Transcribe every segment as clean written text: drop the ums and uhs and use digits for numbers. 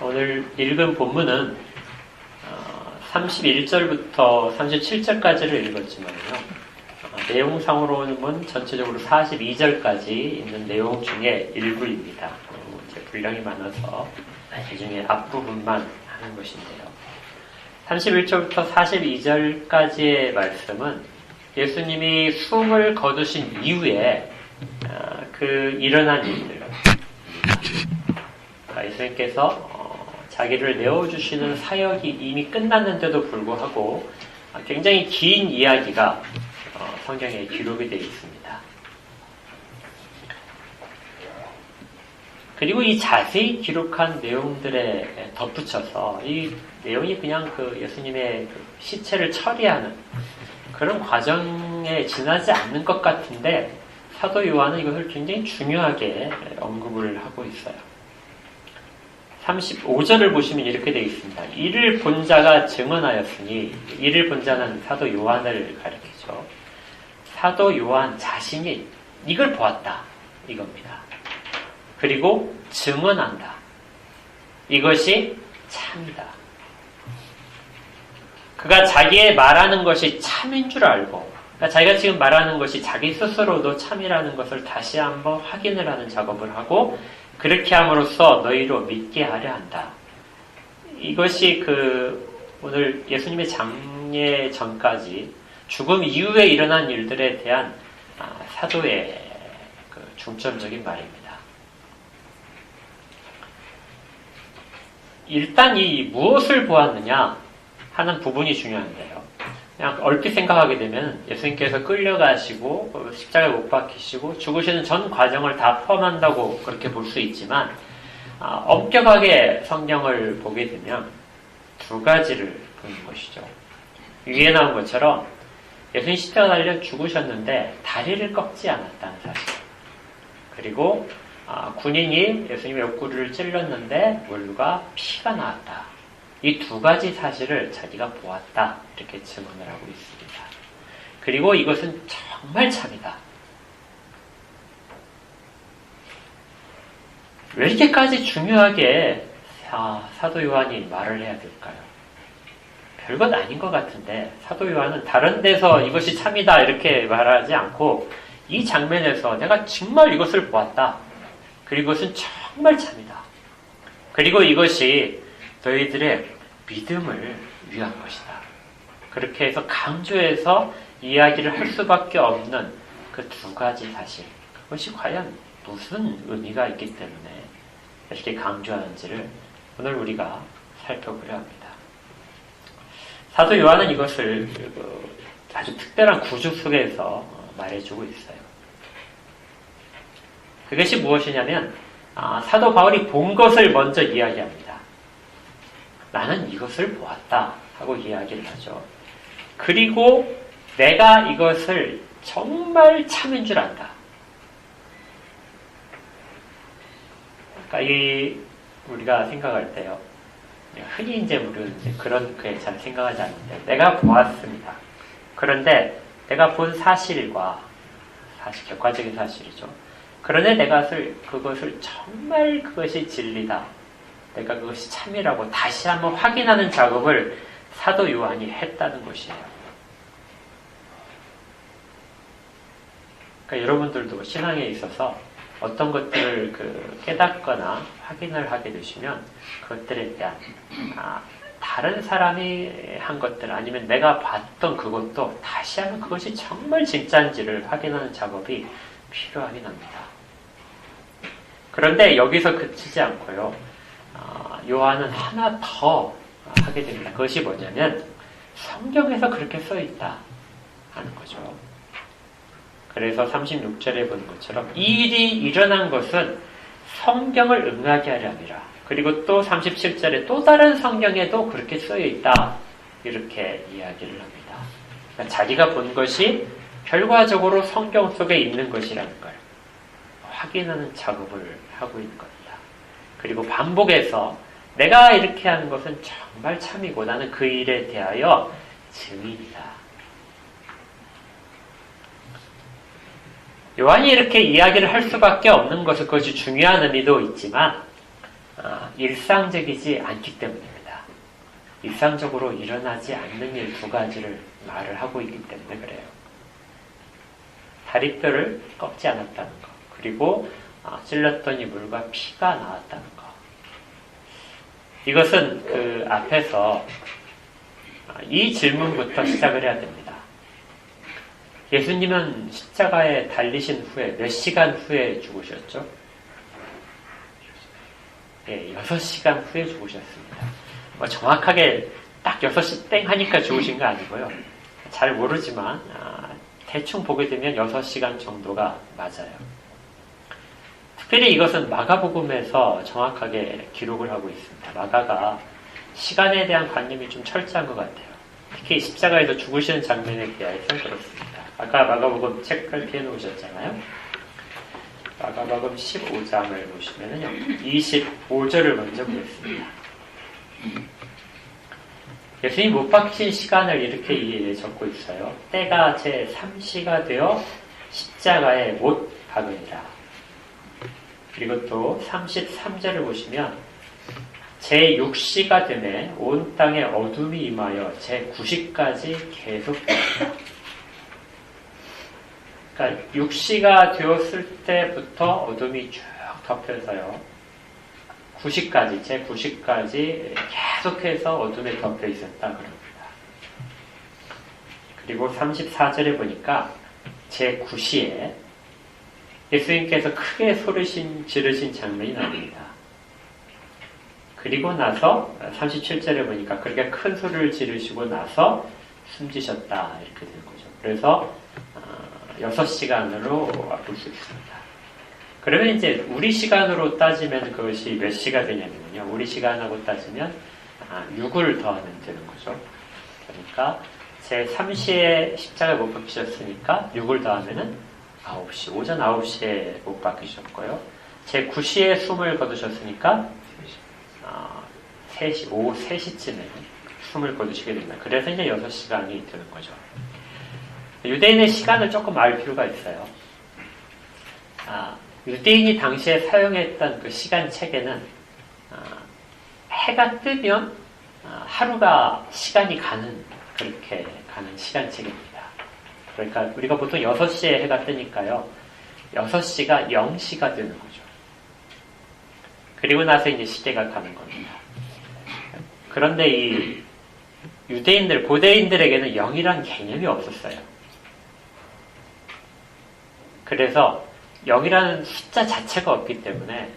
오늘 읽은 본문은 31절부터 37절까지를 읽었지만요. 내용상으로는 전체적으로 42절까지 있는 내용 중에 일부입니다. 이제 분량이 많아서 이 중에 앞부분만 하는 것인데요. 31절부터 42절까지의 말씀은 예수님이 숨을 거두신 이후에 일어난 일들. 예수님께서 자기를 내어주시는 사역이 이미 끝났는데도 불구하고 굉장히 긴 이야기가 성경에 기록이 되어 있습니다. 그리고 이 자세히 기록한 내용들에 덧붙여서 이 내용이 그냥 예수님의 시체를 처리하는 그런 과정에 지나지 않는 것 같은데 사도 요한은 이것을 굉장히 중요하게 언급을 하고 있어요. 35절을 보시면 이렇게 되어 있습니다. 이를 본 자가 증언하였으니, 이를 본 자는 사도 요한을 가리키죠. 사도 요한 자신이 이걸 보았다, 이겁니다. 그리고 증언한다. 이것이 참이다. 그가 자기의 말하는 것이 참인 줄 알고, 그러니까 자기가 지금 말하는 것이 자기 스스로도 참이라는 것을 다시 한번 확인을 하는 작업을 하고, 그렇게 함으로써 너희로 믿게 하려 한다. 이것이 오늘 예수님의 장례 전까지 죽음 이후에 일어난 일들에 대한 사도의 중점적인 말입니다. 일단 이 무엇을 보았느냐 하는 부분이 중요한데요. 그냥 얼핏 생각하게 되면 예수님께서 끌려가시고 십자가에 못 박히시고 죽으시는 전 과정을 다 포함한다고 그렇게 볼 수 있지만 엄격하게 성경을 보게 되면 두 가지를 보는 것이죠. 위에 나온 것처럼 예수님 십자가 달려 죽으셨는데 다리를 꺾지 않았다는 사실. 그리고 군인이 예수님의 옆구리를 찔렀는데 물과 피가 나왔다. 이 두 가지 사실을 자기가 보았다. 이렇게 증언을 하고 있습니다. 그리고 이것은 정말 참이다. 왜 이렇게까지 중요하게 사도 요한이 말을 해야 될까요? 별것 아닌 것 같은데 사도 요한은 다른 데서 이것이 참이다 이렇게 말하지 않고 이 장면에서 내가 정말 이것을 보았다. 그리고 이것은 정말 참이다. 그리고 이것이 너희들의 믿음을 위한 것이다. 그렇게 해서 강조해서 이야기를 할 수밖에 없는 그 두 가지 사실. 그것이 과연 무슨 의미가 있기 때문에 이렇게 강조하는지를 오늘 우리가 살펴보려 합니다. 사도 요한은 이것을 아주 특별한 구조 속에서 말해주고 있어요. 그것이 무엇이냐면 사도 바울이 본 것을 먼저 이야기합니다. 나는 이것을 보았다 하고 이야기를 하죠. 그리고 내가 이것을 정말 참인 줄 안다. 그러니까 우리가 생각할 때요. 흔히 우리는 그렇게 잘 생각하지 않는데 내가 보았습니다. 그런데 내가 본 사실과 객관적인 사실이죠. 그런데 내가 그것을 정말 그것이 진리다. 내가 그것이 참이라고 다시 한번 확인하는 작업을 사도 요한이 했다는 것이에요. 그러니까 여러분들도 신앙에 있어서 어떤 것들을 깨닫거나 확인을 하게 되시면 그것들에 대한 다른 사람이 한 것들 아니면 내가 봤던 그것도 다시 한번 그것이 정말 진짜인지를 확인하는 작업이 필요하긴 합니다. 그런데 여기서 그치지 않고요. 요한은 하나 더 하게 됩니다. 그것이 뭐냐면 성경에서 그렇게 써있다 하는 거죠. 그래서 36절에 보는 것처럼 이 일이 일어난 것은 성경을 응하게 하려 함이라. 그리고 또 37절에 또 다른 성경에도 그렇게 쓰여있다. 이렇게 이야기를 합니다. 그러니까 자기가 본 것이 결과적으로 성경 속에 있는 것이라는 걸 확인하는 작업을 하고 있는 겁니다. 그리고 반복해서 내가 이렇게 하는 것은 정말 참이고 나는 그 일에 대하여 증인이다. 요한이 이렇게 이야기를 할 수밖에 없는 것은 그것이 중요한 의미도 있지만 일상적이지 않기 때문입니다. 일상적으로 일어나지 않는 일 두 가지를 말을 하고 있기 때문에 그래요. 다리뼈를 꺾지 않았다는 것, 그리고 찔렀더니 물과 피가 나왔다는 것. 이것은 그 앞에서 이 질문부터 시작을 해야 됩니다. 예수님은 십자가에 달리신 후에 몇 시간 후에 죽으셨죠? 예, 6시간 후에 죽으셨습니다. 정확하게 딱 6시 땡 하니까 죽으신 거 아니고요. 잘 모르지만 대충 보게 되면 6시간 정도가 맞아요. 특별히 이것은 마가복음에서 정확하게 기록을 하고 있습니다. 마가가 시간에 대한 관념이 좀 철저한 것 같아요. 특히 십자가에서 죽으시는 장면에 대해서는 그렇습니다. 아까 마가복음 책 펼쳐 놓으셨잖아요. 마가복음 15장을 보시면요. 25절을 먼저 보겠습니다. 예수님이 못 박히신 시간을 이렇게 적고 있어요. 때가 제3시가 되어 십자가에 못 박으니라. 그리고 또 33절을 보시면 제6시가 되매 온 땅에 어둠이 임하여 제9시까지 계속됩니다. 그러니까 6시가 되었을 때부터 어둠이 쭉 덮여서요. 9시까지, 제9시까지 계속해서 어둠에 덮여 있었다 그럽니다. 그리고 34절에 보니까 제9시에 예수님께서 크게 소리 지르신 장면이 나옵니다. 그리고 나서 37절에 보니까 그렇게 큰 소리를 지르시고 나서 숨지셨다 이렇게 되는 거죠. 그래서 6시간으로 볼 수 있습니다. 그러면 이제 우리 시간으로 따지면 그것이 몇 시가 되냐면요. 우리 시간하고 따지면 6을 더하면 되는 거죠. 그러니까 제3시에 십자가에 못 박히셨으니까 6을 더하면은 9시, 오전 9시에 못 박히셨고요. 제9시에 숨을 거두셨으니까 3시, 오후 3시쯤에 숨을 거두시게 됩니다. 그래서 이제 6시간이 되는 거죠. 유대인의 시간을 조금 알 필요가 있어요. 유대인이 당시에 사용했던 그 시간 체계는 해가 뜨면 하루가 시간이 그렇게 가는 시간 체계입니다. 그러니까 우리가 보통 6시에 해가 뜨니까요. 6시가 0시가 되는 거죠. 그리고 나서 이제 시대가 가는 겁니다. 그런데 이 유대인들, 고대인들에게는 0이란 개념이 없었어요. 그래서 0이라는 숫자 자체가 없기 때문에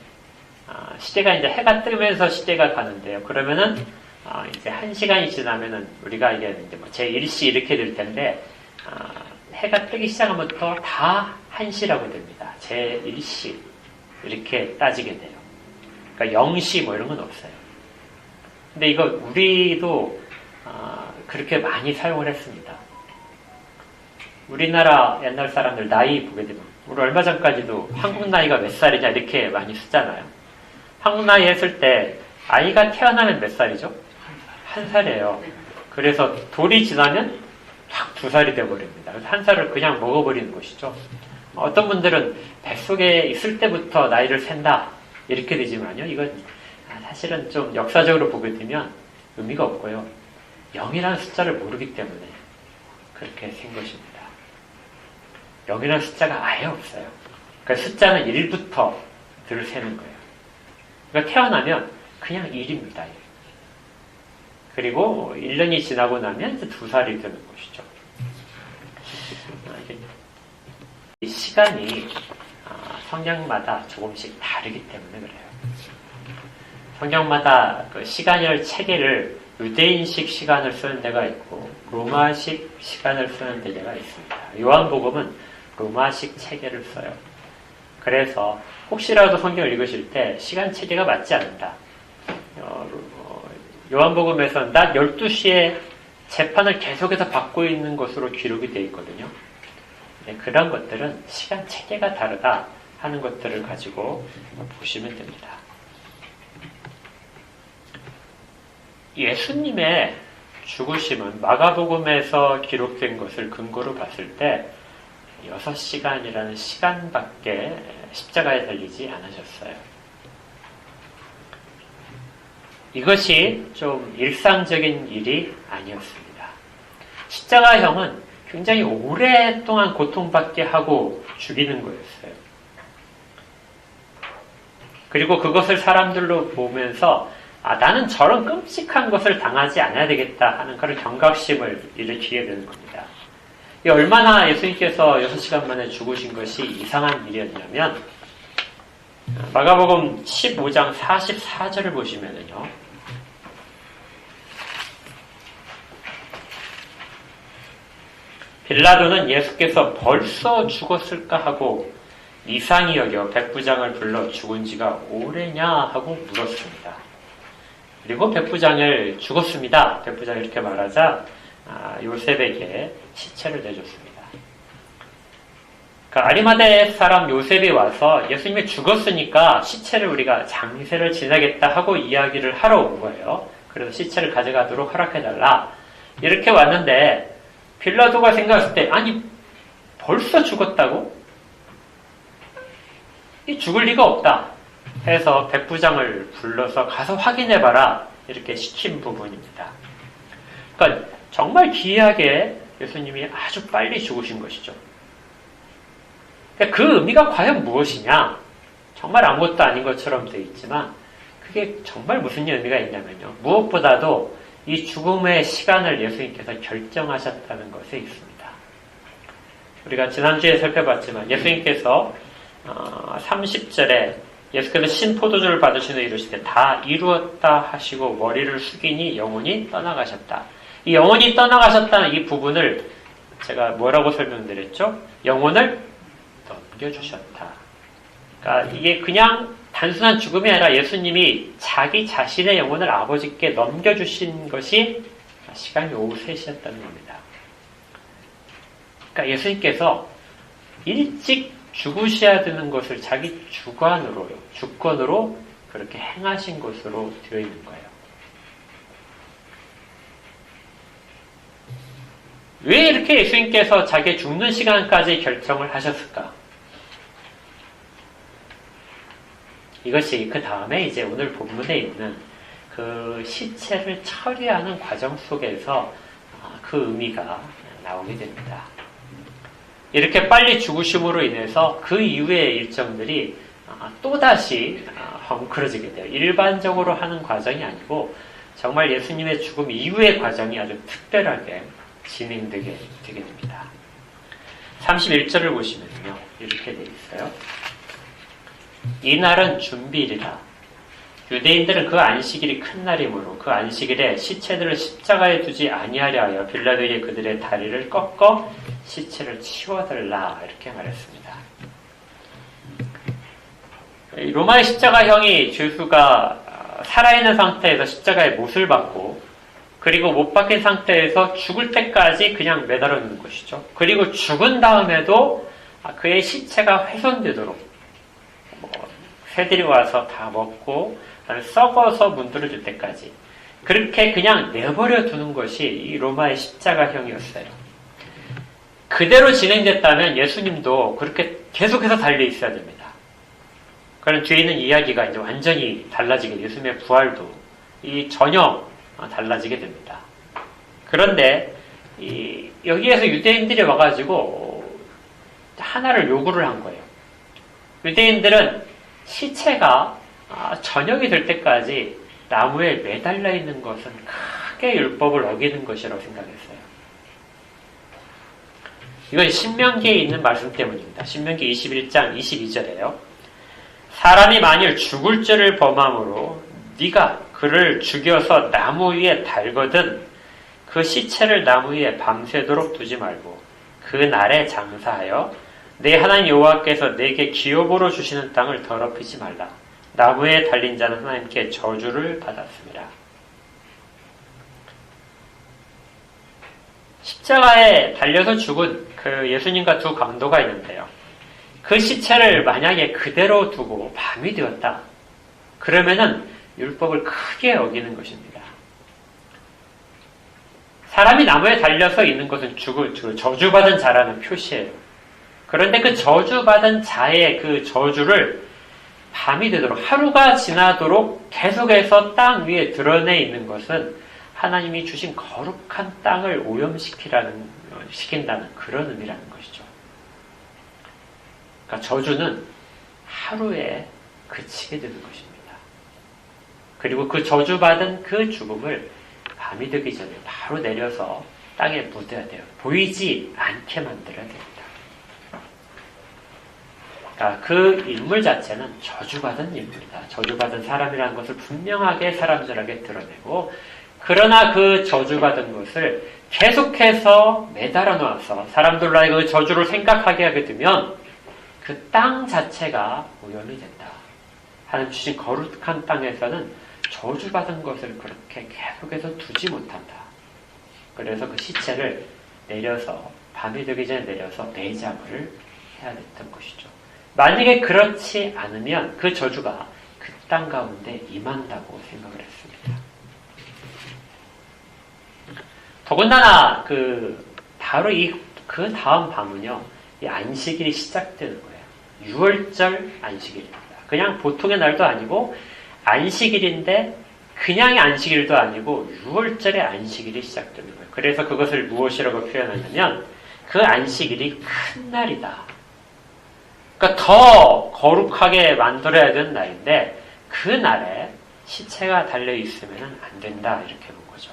시대가 이제 해가 뜨면서 시대가 가는데요. 그러면은 이제 1시간이 지나면은 우리가 이게 이제 제1시 이렇게 될 텐데 해가 뜨기 시작하면부터 다 1시라고 됩니다. 제1시 이렇게 따지게 돼요. 그러니까 0시 뭐 이런 건 없어요. 근데 이거 우리도 그렇게 많이 사용을 했습니다. 우리나라 옛날 사람들 나이 보게 되면 우리 얼마 전까지도 한국 나이가 몇 살이냐 이렇게 많이 쓰잖아요. 한국 나이 했을 때 아이가 태어나면 몇 살이죠? 1살이에요. 그래서 돌이 지나면 확 2살이 돼버립니다. 그래서 1살을 그냥 먹어버리는 것이죠. 어떤 분들은 뱃속에 있을 때부터 나이를 센다 이렇게 되지만요. 이건 사실은 좀 역사적으로 보게 되면 의미가 없고요. 0이라는 숫자를 모르기 때문에 그렇게 센 것입니다. 0이라는 숫자가 아예 없어요. 그러니까 숫자는 1부터 들 세는 거예요. 그러니까 태어나면 그냥 1입니다. 그리고 1년이 지나고 나면 이제 2살이 되는 것이죠. 이 시간이 성경마다 조금씩 다르기 때문에 그래요. 성경마다 그 시간열 체계를 유대인식 시간을 쓰는 데가 있고 로마식 시간을 쓰는 데가 있습니다. 요한복음은 로마식 체계를 써요. 그래서 혹시라도 성경을 읽으실 때 시간 체계가 맞지 않는다. 요한복음에서는 낮 12시에 재판을 계속해서 받고 있는 것으로 기록이 되어 있거든요. 네, 그런 것들은 시간 체계가 다르다 하는 것들을 가지고 보시면 됩니다. 예수님의 죽으심은 마가복음에서 기록된 것을 근거로 봤을 때 6시간이라는 시간밖에 십자가에 달리지 않으셨어요. 이것이 좀 일상적인 일이 아니었습니다. 십자가형은 굉장히 오랫동안 고통받게 하고 죽이는 거였어요. 그리고 그것을 사람들로 보면서 나는 저런 끔찍한 것을 당하지 않아야 되겠다 하는 그런 경각심을 일으키게 되는 겁니다. 얼마나 예수님께서 6시간 만에 죽으신 것이 이상한 일이었냐면 마가복음 15장 44절을 보시면은요. 빌라도는 예수께서 벌써 죽었을까 하고 이상히 여겨 백부장을 불러 죽은 지가 오래냐 하고 물었습니다. 그리고 백부장을 죽었습니다. 백부장이 이렇게 말하자 요셉에게 시체를 내줬습니다. 그러니까 아리마대 사람 요셉이 와서 예수님이 죽었으니까 시체를 우리가 장세를 지내겠다 하고 이야기를 하러 온 거예요. 그래서 시체를 가져가도록 허락해달라. 이렇게 왔는데 빌라도가 생각했을 때 아니 벌써 죽었다고? 이 죽을 리가 없다 해서 백부장을 불러서 가서 확인해봐라 이렇게 시킨 부분입니다. 그러니까 정말 기이하게 예수님이 아주 빨리 죽으신 것이죠. 그러니까 그 의미가 과연 무엇이냐? 정말 아무것도 아닌 것처럼 되어 있지만 그게 정말 무슨 의미가 있냐면요. 무엇보다도 이 죽음의 시간을 예수님께서 결정하셨다는 것에 있습니다. 우리가 지난주에 살펴봤지만 예수님께서 30절에 예수께서 신포도주를 받으신 후 이르시되 다 이루었다 하시고 머리를 숙이니 영혼이 떠나가셨다. 이 영혼이 떠나가셨다는 이 부분을 제가 뭐라고 설명드렸죠? 영혼을 넘겨주셨다. 그러니까 이게 그냥 단순한 죽음이 아니라 예수님이 자기 자신의 영혼을 아버지께 넘겨주신 것이 시간이 오후 3시였다는 겁니다. 그러니까 예수님께서 일찍 죽으셔야 되는 것을 자기 주권으로 그렇게 행하신 것으로 되어 있는 거예요. 왜 이렇게 예수님께서 자기의 죽는 시간까지 결정을 하셨을까? 이것이 그 다음에 이제 오늘 본문에 있는 그 시체를 처리하는 과정 속에서 그 의미가 나오게 됩니다. 이렇게 빨리 죽으심으로 인해서 그 이후의 일정들이 또다시 헝클어지게 돼요. 일반적으로 하는 과정이 아니고 정말 예수님의 죽음 이후의 과정이 아주 특별하게 진행되게 됩니다. 31절을 보시면요. 이렇게 되어 있어요. 이날은 준비일이라. 유대인들은 그 안식일이 큰 날이므로 그 안식일에 시체들을 십자가에 두지 아니하려 하여 빌라도에게 그들의 다리를 꺾어 시체를 치워달라 이렇게 말했습니다. 로마의 십자가형이 죄수가 살아있는 상태에서 십자가에 못을 받고 그리고 못 박힌 상태에서 죽을 때까지 그냥 매달아 놓는 것이죠. 그리고 죽은 다음에도 그의 시체가 훼손되도록 새들이 와서 다 먹고 썩어서 문드러질 때까지 그렇게 그냥 내버려 두는 것이 이 로마의 십자가형이었어요. 그대로 진행됐다면 예수님도 그렇게 계속해서 달려 있어야 됩니다. 그런 뒤에 있는 이야기가 이제 완전히 달라지게 예수님의 부활도 전혀 달라지게 됩니다. 그런데 여기에서 유대인들이 와가지고 하나를 요구를 한 거예요. 유대인들은 시체가 저녁이 될 때까지 나무에 매달려 있는 것은 크게 율법을 어기는 것이라고 생각했어요. 이건 신명기에 있는 말씀 때문입니다. 신명기 21장 22절에요. 사람이 만일 죽을 죄를 범함으로 네가 그를 죽여서 나무 위에 달거든 그 시체를 나무 위에 밤새도록 두지 말고 그 날에 장사하여 내 하나님 여호와께서 내게 기업으로 주시는 땅을 더럽히지 말라. 나무에 달린 자는 하나님께 저주를 받았습니다. 십자가에 달려서 죽은 그 예수님과 두 강도가 있는데요. 그 시체를 만약에 그대로 두고 밤이 되었다. 그러면은 율법을 크게 어기는 것입니다. 사람이 나무에 달려서 있는 것은 저주받은 자라는 표시예요. 그런데 그 저주받은 자의 그 저주를 밤이 되도록, 하루가 지나도록 계속해서 땅 위에 드러내 있는 것은 하나님이 주신 거룩한 땅을 시킨다는 그런 의미라는 것이죠. 그러니까 저주는 하루에 그치게 되는 것입니다. 그리고 그 저주받은 그 죽음을 밤이 되기 전에 바로 내려서 땅에 묻어야 돼요. 보이지 않게 만들어야 됩니다. 그러니까 그 인물 자체는 저주받은 인물이다. 저주받은 사람이라는 것을 분명하게 사람들에게 드러내고, 그러나 그 저주받은 것을 계속해서 매달아 놓아서 사람들로 하여금 그 저주를 생각하게 하게 되면 그 땅 자체가 오염이 된다. 하나님 주신 거룩한 땅에서는 저주받은 것을 그렇게 계속해서 두지 못한다. 그래서 그 시체를 내려서, 밤이 되기 전에 내려서 내장을 해야 됐던 것이죠. 만약에 그렇지 않으면 그 저주가 그 땅 가운데 임한다고 생각을 했습니다. 더군다나 바로 그 다음 밤은요, 이 안식일이 시작되는 거예요. 6월절 안식일입니다. 그냥 보통의 날도 아니고 안식일인데 그냥의 안식일도 아니고 6월절의 안식일이 시작되는 거예요. 그래서 그것을 무엇이라고 표현하냐면 그 안식일이 큰 날이다. 그러니까 더 거룩하게 만들어야 되는 날인데 그 날에 시체가 달려있으면 안 된다, 이렇게 본 거죠.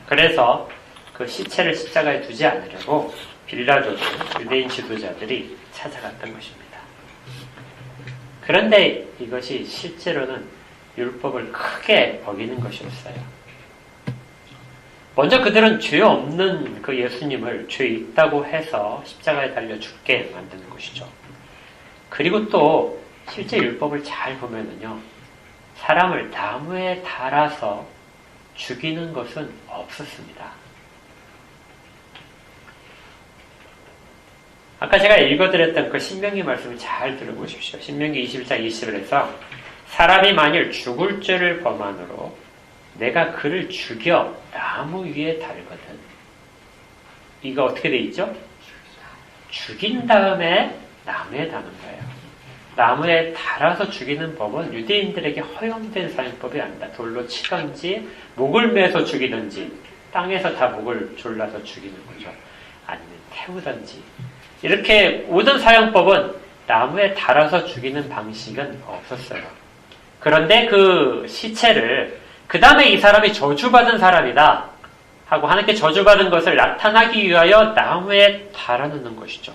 그래서 그 시체를 십자가에 두지 않으려고 빌라도를 유대인 지도자들이 찾아갔던 것입니다. 그런데 이것이 실제로는 율법을 크게 어기는 것이었어요. 먼저 그들은 죄 없는 그 예수님을 죄 있다고 해서 십자가에 달려 죽게 만드는 것이죠. 그리고 또 실제 율법을 잘 보면은요, 사람을 나무에 달아서 죽이는 것은 없었습니다. 아까 제가 읽어드렸던 그 신명기 말씀을 잘 들어보십시오. 신명기 21장 20절에서 사람이 만일 죽을 죄를 범함으로 내가 그를 죽여 나무 위에 달거든. 이거 어떻게 돼 있죠? 죽인 다음에 나무에 다는 거예요. 나무에 달아서 죽이는 법은 유대인들에게 허용된 사용법이 아니다. 돌로 치든지 목을 매서 죽이든지 땅에서 다 목을 졸라서 죽이는 거죠. 아니면 태우든지. 이렇게 모든 사용법은 나무에 달아서 죽이는 방식은 없었어요. 그런데 그 시체를 그 다음에 이 사람이 저주받은 사람이다 하고 하나님께 저주받은 것을 나타나기 위하여 나무에 달아놓는 것이죠.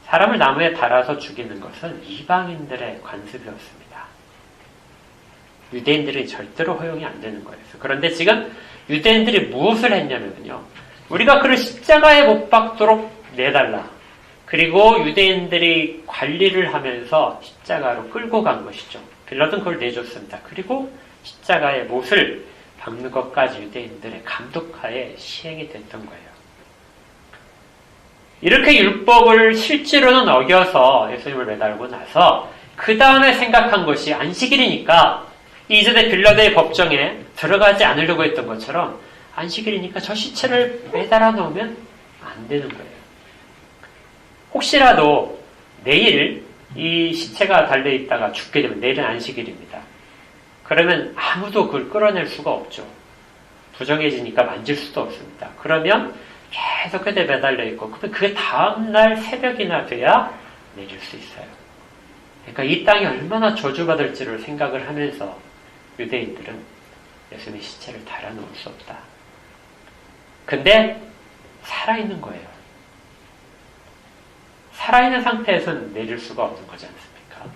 사람을 나무에 달아서 죽이는 것은 이방인들의 관습이었습니다. 유대인들이 절대로 허용이 안 되는 거예요. 그런데 지금 유대인들이 무엇을 했냐면요, 우리가 그를 십자가에 못 박도록 내달라. 그리고 유대인들이 관리를 하면서 십자가로 끌고 간 것이죠. 빌라도는 그걸 내줬습니다. 그리고 십자가에 못을 박는 것까지 유대인들의 감독하에 시행이 됐던 거예요. 이렇게 율법을 실제로는 어겨서 예수님을 매달고 나서 그 다음에 생각한 것이 안식일이니까 이전에 빌라도의 법정에 들어가지 않으려고 했던 것처럼 안식일이니까 저 시체를 매달아 놓으면 안 되는 거예요. 혹시라도 내일 이 시체가 달려있다가 죽게 되면 내일은 안식일입니다. 그러면 아무도 그걸 끌어낼 수가 없죠. 부정해지니까 만질 수도 없습니다. 그러면 계속해서 매달려 있고, 그러면 그게 다음날 새벽이나 돼야 내릴 수 있어요. 그러니까 이 땅이 얼마나 저주받을지를 생각을 하면서 유대인들은 예수님의 시체를 달아놓을 수 없다. 근데 살아있는 거예요. 살아있는 상태에서는 내릴 수가 없는 거지 않습니까?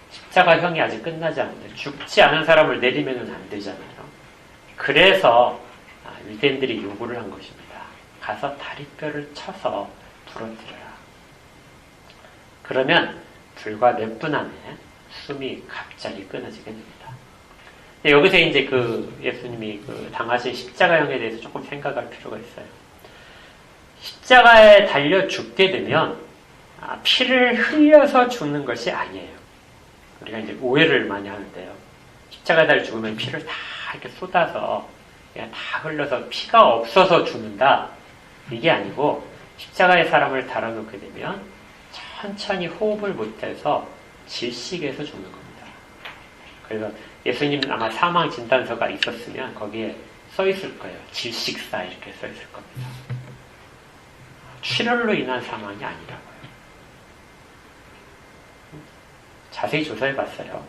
십자가형이 아직 끝나지 않는데 죽지 않은 사람을 내리면 안 되잖아요. 그래서 유대인들이 요구를 한 것입니다. 가서 다리뼈를 쳐서 부러뜨려라. 그러면 불과 몇 분 안에 숨이 갑자기 끊어지게 됩니다. 여기서 이제 예수님이 당하신 십자가형에 대해서 조금 생각할 필요가 있어요. 십자가에 달려 죽게 되면 피를 흘려서 죽는 것이 아니에요. 우리가 이제 오해를 많이 하는데요. 십자가에 달려 죽으면 피를 다 이렇게 쏟아서 그냥 다 흘러서 피가 없어서 죽는다. 이게 아니고 십자가에 사람을 달아놓게 되면 천천히 호흡을 못해서 질식해서 죽는 겁니다. 그래서 예수님 아마 사망 진단서가 있었으면 거기에 써 있을 거예요. 질식사 이렇게 써 있을 겁니다. 출혈로 인한 사망이 아니라고요. 자세히 조사해 봤어요.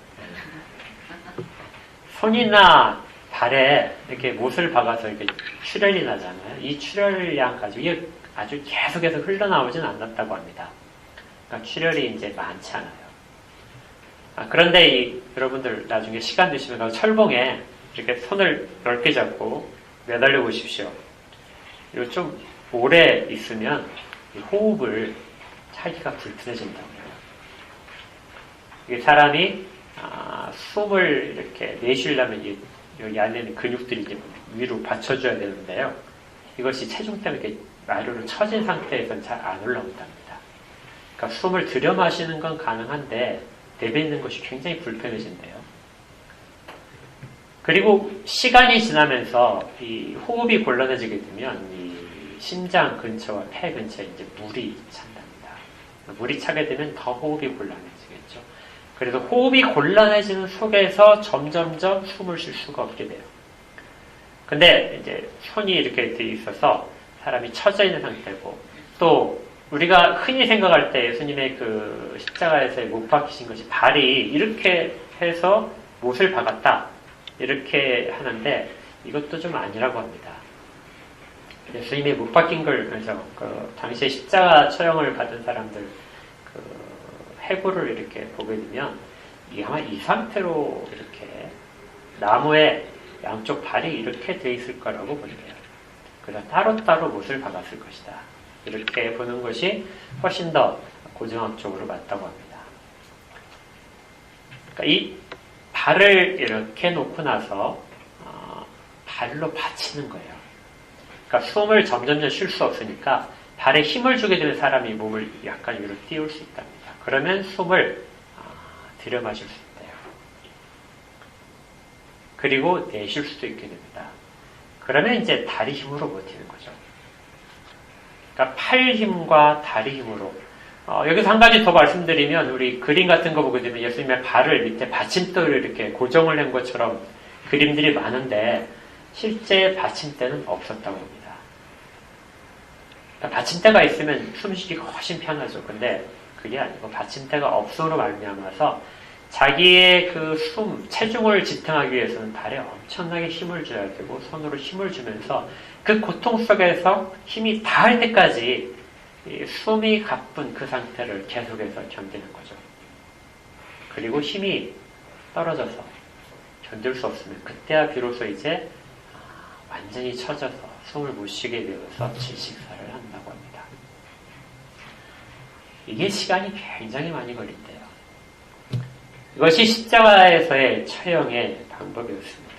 손이나 발에 이렇게 못을 박아서 이렇게 출혈이 나잖아요. 이 출혈량 가지고 이게 아주 계속해서 흘러나오진 않았다고 합니다. 그러니까 출혈이 이제 많지 않아요. 그런데 여러분들 나중에 시간 되시면 그 철봉에 이렇게 손을 넓게 잡고 매달려 보십시오. 이거 좀 오래 있으면 호흡을 하기가 불편해진다고요. 이게 사람이 숨을 이렇게 내쉬려면 여기 안에는 근육들이 이제 위로 받쳐줘야 되는데요. 이것이 체중 때문에 이렇게 아래로 처진 상태에서는 잘 안 올라온답니다. 그러니까 숨을 들여 마시는 건 가능한데 내뱉는 것이 굉장히 불편해진대요. 그리고 시간이 지나면서 이 호흡이 곤란해지게 되면 이 심장 근처와 폐 근처에 이제 물이 찬답니다. 물이 차게 되면 더 호흡이 곤란해지겠죠. 그래서 호흡이 곤란해지는 속에서 점점점 숨을 쉴 수가 없게 돼요. 근데 이제 손이 이렇게 돼 있어서 사람이 처져 있는 상태고, 또 우리가 흔히 생각할 때 예수님의 그 십자가에서 못 박히신 것이 발이 이렇게 해서 못을 박았다 이렇게 하는데 이것도 좀 아니라고 합니다. 예수님이 못 박힌 걸 그래서 그 당시에 십자가 처형을 받은 사람들 그 해부를 이렇게 보게 되면 아마 이 상태로 이렇게 나무에 양쪽 발이 이렇게 돼 있을 거라고 본대요. 그래서 따로따로 못을 박았을 것이다. 이렇게 보는 것이 훨씬 더 고정학적으로 맞다고 합니다. 그러니까 이 발을 이렇게 놓고 나서 발로 받치는 거예요. 그러니까 숨을 점점 쉴 수 없으니까 발에 힘을 주게 되는 사람이 몸을 약간 위로 띄울 수 있답니다. 그러면 숨을 들여 마실 수 있대요. 그리고 내쉴 수도 있게 됩니다. 그러면 이제 다리 힘으로 버티는 거죠. 그러니까 팔 힘과 다리 힘으로. 여기서 한 가지 더 말씀드리면 우리 그림 같은 거 보게 되면 예수님의 발을 밑에 받침대를 이렇게 고정을 한 것처럼 그림들이 많은데 실제 받침대는 없었다고 합니다. 그러니까 받침대가 있으면 숨쉬기가 훨씬 편하죠. 근데 그게 아니고 받침대가 없음으로 말미암아서 자기의 그 체중을 지탱하기 위해서는 발에 엄청나게 힘을 줘야 되고 손으로 힘을 주면서 그 고통 속에서 힘이 다할 때까지 숨이 가쁜 그 상태를 계속해서 견디는 거죠. 그리고 힘이 떨어져서 견딜 수 없으면 그때야 비로소 이제 완전히 처져서 숨을 못 쉬게 되어서 질식사를 한다고 합니다. 이게 시간이 굉장히 많이 걸린대요. 이것이 십자가에서의 처형의 방법이었습니다.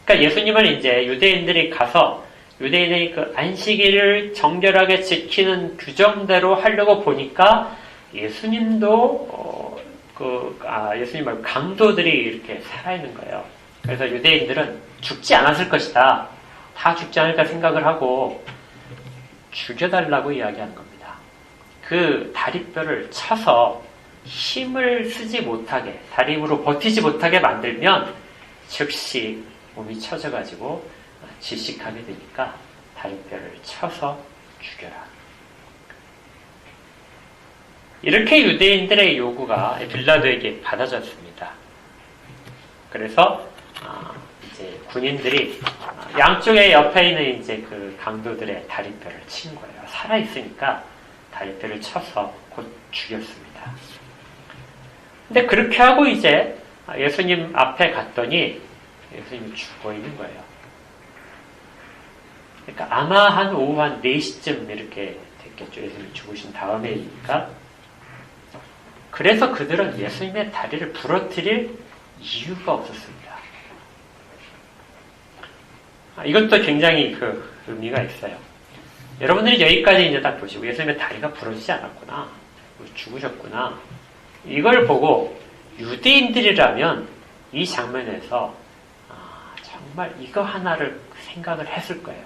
그러니까 예수님은 이제 유대인들이 가서 유대인의 그 안식일을 정결하게 지키는 규정대로 하려고 보니까 예수님도 예수님 말고 강도들이 이렇게 살아있는 거예요. 그래서 유대인들은 죽지 않았을 것이다. 다 죽지 않을까 생각을 하고 죽여달라고 이야기하는 겁니다. 그 다리뼈를 쳐서 힘을 쓰지 못하게, 다리 힘으로 버티지 못하게 만들면 즉시 몸이 처져가지고 질식하게 되니까 다리뼈를 쳐서 죽여라. 이렇게 유대인들의 요구가 빌라도에게 받아졌습니다. 그래서 이제 군인들이 양쪽의 옆에 있는 이제 그 강도들의 다리뼈를 친 거예요. 살아있으니까 다리뼈를 쳐서 곧 죽였습니다. 근데 그렇게 하고 이제 예수님 앞에 갔더니 예수님이 죽어 있는 거예요. 그러니까 아마 한 오후 한 4시쯤 이렇게 됐겠죠. 예수님이 죽으신 다음에니까. 그래서 그들은 예수님의 다리를 부러뜨릴 이유가 없었습니다. 이것도 굉장히 그 의미가 있어요. 여러분들이 여기까지 이제 딱 보시고 예수님의 다리가 부러지지 않았구나. 죽으셨구나. 이걸 보고 유대인들이라면 이 장면에서 정말 이거 하나를 생각을 했을 거예요.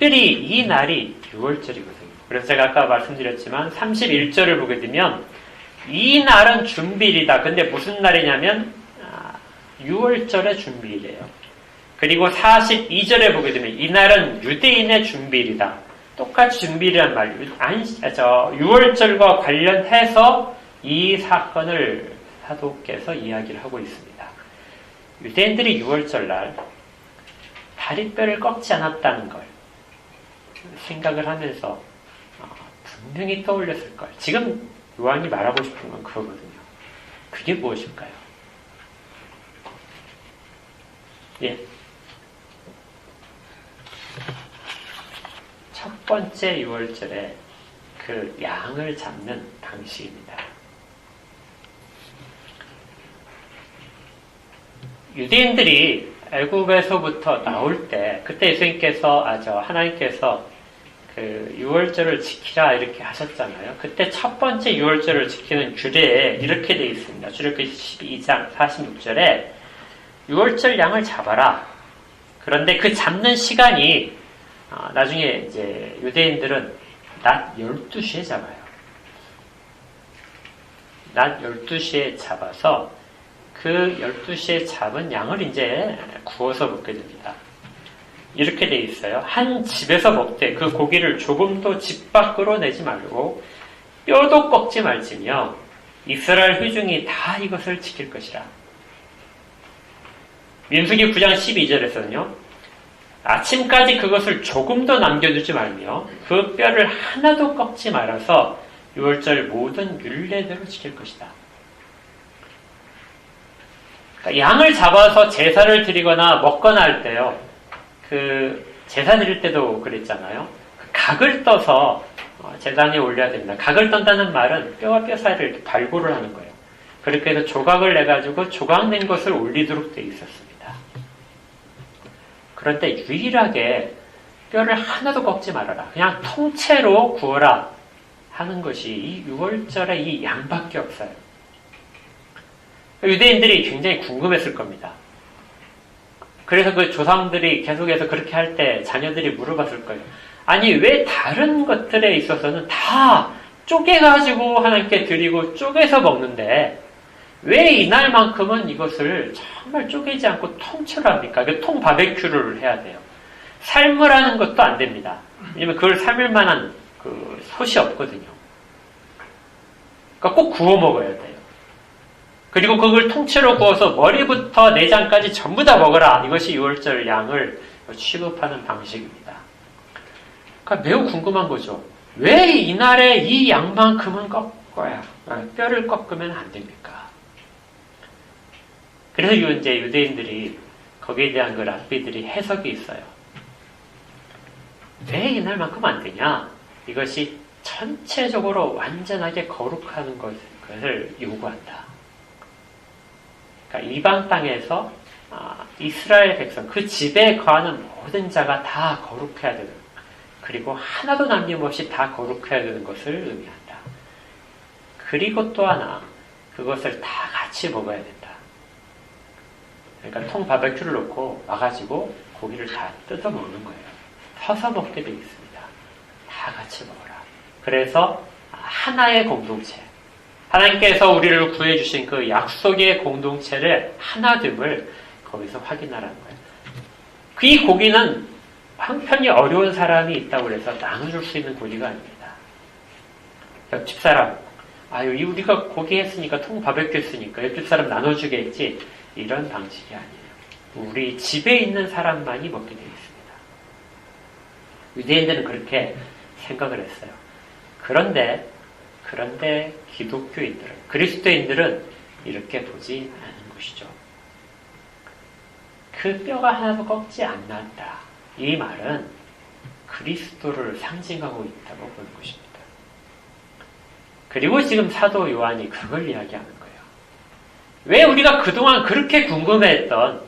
특별히 이 날이 6월절이거든요. 그래서 제가 아까 말씀드렸지만 31절을 보게 되면 이 날은 준비일이다. 근데 무슨 날이냐면 6월절의 준비일이에요. 그리고 42절에 보게 되면 이 날은 유대인의 준비일이다. 똑같이 준비일이란 말, 6월절과 관련해서 이 사건을 사도께서 이야기를 하고 있습니다. 유대인들이 6월절 날 다리뼈를 꺾지 않았다는 걸 생각을 하면서 분명히 떠올렸을 걸. 지금 요한이 말하고 싶은 건 그거거든요. 그게 무엇일까요? 예. 첫 번째 6월절에 그 양을 잡는 방식입니다. 유대인들이 애굽에서부터 나올 때, 그때 예수님께서, 하나님께서 그 6월절을 지키라 이렇게 하셨잖아요. 그때 첫 번째 6월절을 지키는 규례에 이렇게 되어 있습니다. 출애굽기 12장 46절에 6월절 양을 잡아라. 그런데 그 잡는 시간이 나중에 이제 유대인들은 낮 12시에 잡아요. 낮 12시에 잡아서 그 12시에 잡은 양을 이제 구워서 먹게 됩니다. 이렇게 돼 있어요. 한 집에서 먹되 그 고기를 조금도 집 밖으로 내지 말고 뼈도 꺾지 말지며 이스라엘 회중이 다 이것을 지킬 것이라. 민수기 9장 12절에서는요. 아침까지 그것을 조금도 남겨두지 말며 그 뼈를 하나도 꺾지 말아서 6월절 모든 율례대로 지킬 것이다. 그러니까 양을 잡아서 제사를 드리거나 먹거나 할 때요. 그 제사 드릴 때도 그랬잖아요. 각을 떠서 제단에 올려야 됩니다. 각을 떤다는 말은 뼈와 뼈 사이를 이렇게 발골을 하는 거예요. 그렇게 해서 조각을 내가지고 조각낸 것을 올리도록 되어 있었습니다. 그런데 유일하게 뼈를 하나도 꺾지 말아라. 그냥 통째로 구워라 하는 것이 이 6월절에 이 양밖에 없어요. 유대인들이 굉장히 궁금했을 겁니다. 그래서 그 조상들이 계속해서 그렇게 할 때 자녀들이 물어봤을 거예요. 아니 왜 다른 것들에 있어서는 다 쪼개가지고 하나님께 드리고 쪼개서 먹는데 왜 이날만큼은 이것을 정말 쪼개지 않고 통째로 합니까? 통 바베큐를 해야 돼요. 삶으라는 것도 안 됩니다. 왜냐면 그걸 삶을 만한 그 솥이 없거든요. 그러니까 꼭 구워 먹어야 돼요. 그리고 그걸 통째로 구워서 머리부터 내장까지 전부 다 먹어라. 이것이 6월절 양을 취급하는 방식입니다. 그러니까 매우 궁금한 거죠. 왜 이날에 이 양만큼은 꺾어야, 뼈를 꺾으면 안 됩니까? 그래서 이제 유대인들이 거기에 대한 그 랍비들이 해석이 있어요. 왜 이날만큼 안 되냐? 이것이 전체적으로 완전하게 거룩하는 것을 요구한다. 그러니까 이방 땅에서 이스라엘 백성, 그 집에 거하는 모든 자가 다 거룩해야 되는, 그리고 하나도 남김없이 다 거룩해야 되는 것을 의미한다. 그리고 또 하나, 그것을 다 같이 먹어야 된다. 그러니까 통 바베큐를 놓고 와가지고 고기를 다 뜯어 먹는 거예요. 서서 먹게 되어 있습니다. 다 같이 먹어라. 그래서 하나의 공동체, 하나님께서 우리를 구해주신 그 약속의 공동체를 하나됨을 거기서 확인하라는 거예요. 이 고기는 형편이 어려운 사람이 있다고 해서 나눠줄 수 있는 고기가 아닙니다. 옆집 사람, 우리가 고기 했으니까, 통 바베큐 했으니까 옆집 사람 나눠주겠지, 이런 방식이 아니에요. 우리 집에 있는 사람만이 먹게 되어 있습니다. 유대인들은 그렇게 생각을 했어요. 그런데 기독교인들은, 그리스도인들은 이렇게 보지 않은 것이죠. 그 뼈가 하나도 꺾지 않는다. 이 말은 그리스도를 상징하고 있다고 보는 것입니다. 그리고 지금 사도 요한이 그걸 이야기하는 거예요. 왜 우리가 그동안 그렇게 궁금해했던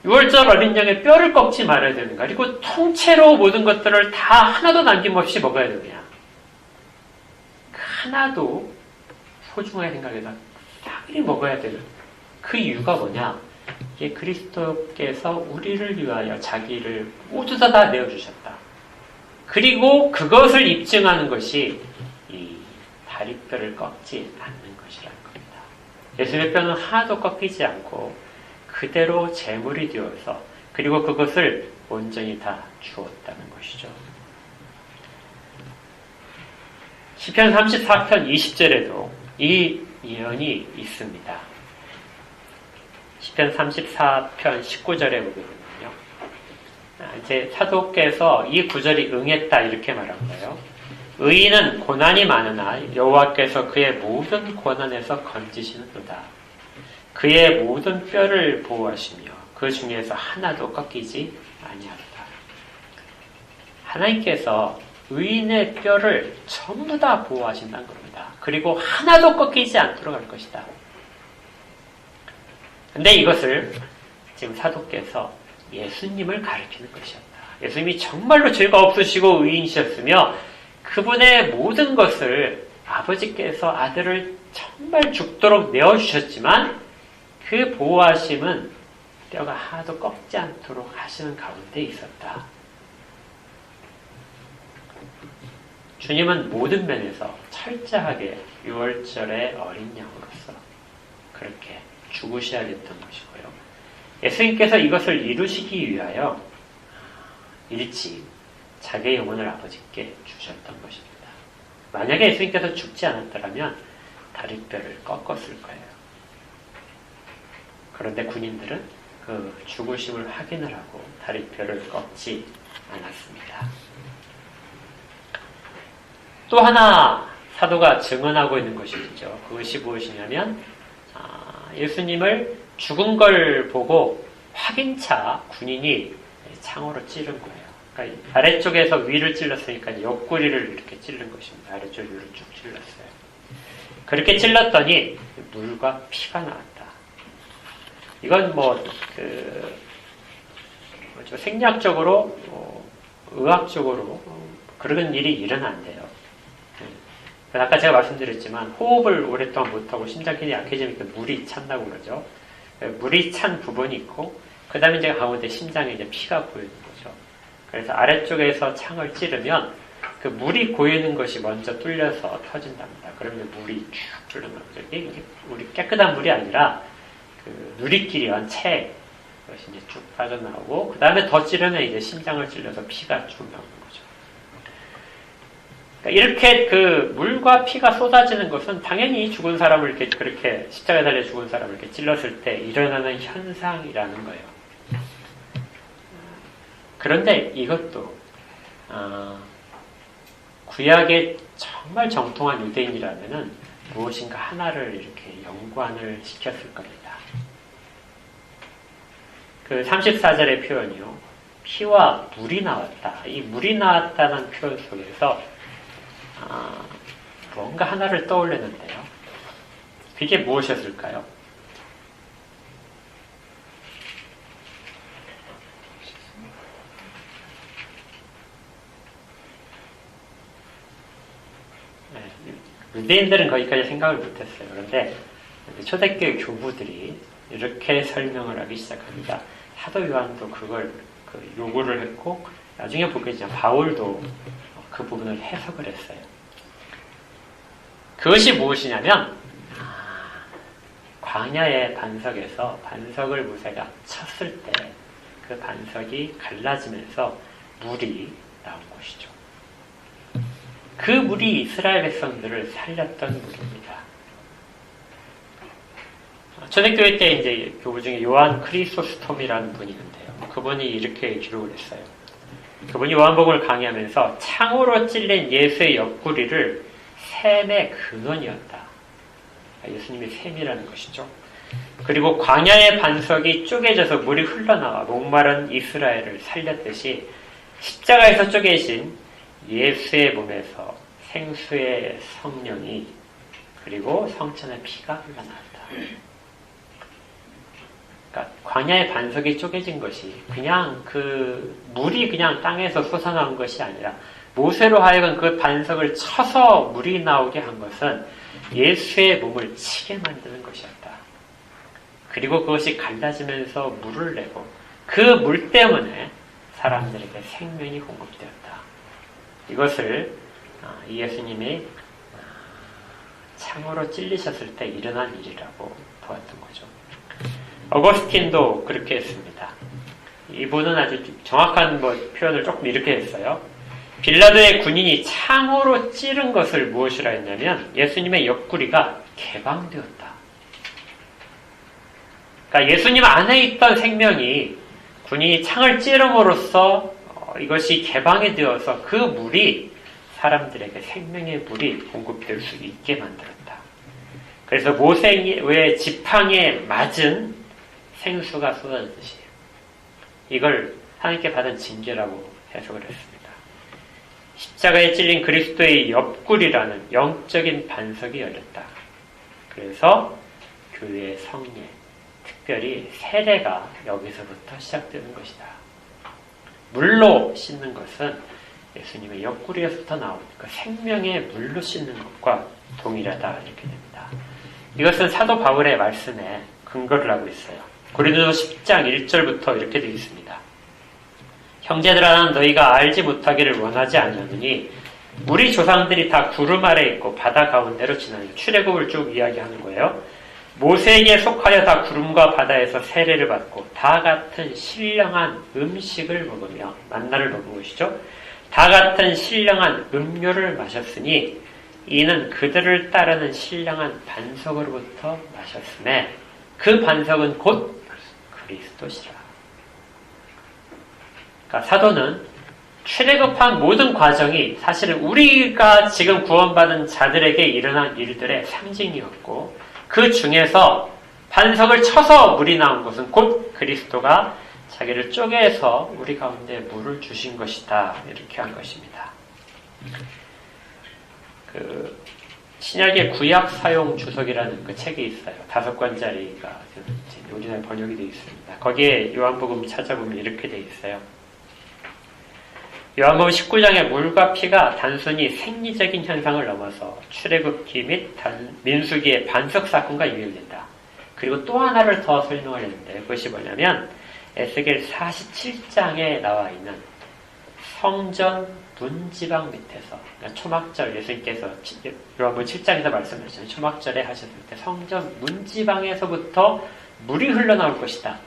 6월절 어린 양의 뼈를 꺾지 말아야 되는가? 그리고 통째로 모든 것들을 다 하나도 남김없이 먹어야 되느냐? 하나도 소중하게 생각해서 당연히 먹어야 되는 그 이유가 뭐냐? 이게 그리스도께서 우리를 위하여 자기를 모두 다 내어주셨다. 그리고 그것을 입증하는 것이 이 다리뼈를 꺾지 않는 것이라는 겁니다. 예수님의 뼈는 하나도 꺾이지 않고 그대로 제물이 되어서 그리고 그것을 온전히 다 주었다는 것이죠. 시편 34편 20절에도 이 예언이 있습니다. 시편 34편 19절에 보게 되면요. 이제 사도께서 이 구절이 응했다 이렇게 말한 거예요. 의인은 고난이 많으나 여호와께서 그의 모든 고난에서 건지시는도다. 그의 모든 뼈를 보호하시며 그 중에서 하나도 꺾이지 아니하리라. 하나님께서 의인의 뼈를 전부 다 보호하신다는 겁니다. 그리고 하나도 꺾이지 않도록 할 것이다. 근데 이것을 지금 사도께서 예수님을 가리키는 것이었다. 예수님이 정말로 죄가 없으시고 의인이셨으며 그분의 모든 것을 아버지께서 아들을 정말 죽도록 내어주셨지만 그 보호하심은 뼈가 하나도 꺾지 않도록 하시는 가운데 있었다. 주님은 모든 면에서 철저하게 유월절의 어린 양으로서 그렇게 죽으셔야 됐던 것이고요. 예수님께서 이것을 이루시기 위하여 일찍 자기의 영혼을 아버지께 주셨던 것입니다. 만약에 예수님께서 죽지 않았더라면 다리뼈를 꺾었을 거예요. 그런데 군인들은 그 죽으심을 확인을 하고 다리뼈를 꺾지 않았습니다. 또 하나 사도가 증언하고 있는 것이 있죠. 그것이 무엇이냐면 예수님을 죽은 걸 보고 확인차 군인이 창으로 찌른 거예요. 그러니까 아래쪽에서 위를 찔렀으니까 옆구리를 이렇게 찌른 것입니다. 아래쪽 위로 쭉 찔렀어요. 그렇게 찔렀더니 물과 피가 나왔다. 이건 생략적으로, 의학적으로 그런 일이 일어난대요. 아까 제가 말씀드렸지만 호흡을 오랫동안 못하고 심장기능이 약해지니까 물이 찬다고 그러죠. 물이 찬 부분이 있고 그 다음에 이제 가운데 심장에 이제 피가 고이는 거죠. 그래서 아래쪽에서 창을 찌르면 그 물이 고이는 것이 먼저 뚫려서 터진답니다. 그러면 물이 쭉 흘러나오죠. 이게 우리 깨끗한 물이 아니라 그 누리끼리한 채 그것이 이제 쭉 빠져나오고 그 다음에 더 찌르면 이제 심장을 찔러서 피가 쭉 나오는 거죠. 그러니까 이렇게 그 물과 피가 쏟아지는 것은 당연히 죽은 사람을 이렇게 그렇게 십자가에 달려 죽은 사람을 이렇게 찔렀을 때 일어나는 현상이라는 거예요. 그런데 이것도 구약의 정말 정통한 유대인이라면은 무엇인가 하나를 이렇게 연관을 시켰을 겁니다. 그 34절의 표현이요. 피와 물이 나왔다. 이 물이 나왔다는 표현 속에서 뭔가 하나를 떠올렸는데요. 그게 무엇이었을까요? 유대인들은 거기까지 생각을 못했어요. 그런데 초대교회 교부들이 이렇게 설명을 하기 시작합니다. 사도 요한도 그걸 요구를 했고 나중에 보게 되면 바울도 그 부분을 해석을 했어요. 그것이 무엇이냐면 광야의 반석에서 반석을 모세가 쳤을 때 그 반석이 갈라지면서 물이 나온 것이죠. 그 물이 이스라엘 백성들을 살렸던 물입니다. 초대교회 때 이제 교부 중에 요한 크리소스톰이라는 분이 있는데요. 그분이 이렇게 기록을 했어요. 그분이 요한복음을 강의하면서 창으로 찔린 예수의 옆구리를 샘의 근원이었다. 예수님이 샘이라는 것이죠. 그리고 광야의 반석이 쪼개져서 물이 흘러나와 목마른 이스라엘을 살렸듯이 십자가에서 쪼개진 예수의 몸에서 생수의 성령이 그리고 성천의 피가 흘러나왔다. 그러니까 광야의 반석이 쪼개진 것이 그냥 그 물이 그냥 땅에서 솟아나온 것이 아니라 모세로 하여금 그 반석을 쳐서 물이 나오게 한 것은 예수의 몸을 치게 만드는 것이었다. 그리고 그것이 갈라지면서 물을 내고 그 물 때문에 사람들에게 생명이 공급되었다. 이것을 이 예수님이 창으로 찔리셨을 때 일어난 일이라고 보았던 거죠. 어거스틴도 그렇게 했습니다. 이분은 아주 정확한 표현을 조금 이렇게 했어요. 빌라도의 군인이 창으로 찌른 것을 무엇이라 했냐면 예수님의 옆구리가 개방되었다. 그러니까 예수님 안에 있던 생명이 군인이 창을 찌름으로써 이것이 개방이 되어서 그 물이 사람들에게 생명의 물이 공급될 수 있게 만들었다. 그래서 모세의 지팡이에 맞은 생수가 쏟아지듯이 이걸 하나님께 받은 징계라고 해석을 했습니다. 십자가에 찔린 그리스도의 옆구리라는 영적인 반석이 열렸다. 그래서 교회의 성례, 특별히 세례가 여기서부터 시작되는 것이다. 물로 씻는 것은 예수님의 옆구리에서부터 나오는 그 생명의 물로 씻는 것과 동일하다 이렇게 됩니다. 이것은 사도 바울의 말씀에 근거를 하고 있어요. 고린도서 10장 1절부터 이렇게 되어 있습니다. 형제들아 너희가 알지 못하기를 원하지 않으니 우리 조상들이 다 구름 아래 있고 바다 가운데로 지나니 출애굽을 쭉 이야기하는 거예요. 모세에게 속하여 다 구름과 바다에서 세례를 받고 다 같은 신령한 음식을 먹으며 만나를 먹은 것이죠. 다 같은 신령한 음료를 마셨으니 이는 그들을 따르는 신령한 반석으로부터 마셨음에 그 반석은 곧 그리스도시라. 그러니까 사도는 출애굽한 모든 과정이 사실은 우리가 지금 구원받은 자들에게 일어난 일들의 상징이었고 그 중에서 반석을 쳐서 물이 나온 것은 곧 그리스도가 자기를 쪼개서 우리 가운데 물을 주신 것이다. 이렇게 한 것입니다. 신약의 구약 사용 주석이라는 그 책이 있어요. 5권짜리가 우리나라에 번역이 되어 있습니다. 거기에 요한복음 찾아보면 이렇게 되어 있어요. 요한복음 19장의 물과 피가 단순히 생리적인 현상을 넘어서 출애굽기 및 민수기의 반석 사건과 유일된다. 그리고 또 하나를 더 설명하려는데 그것이 뭐냐면 에스겔 47장에 나와 있는 성전 문지방 밑에서 그러니까 초막절 예수님께서 요한복음 7장에서 말씀하셨잖아요. 초막절에 하셨을 때 성전 문지방에서부터 물이 흘러나올 것이다.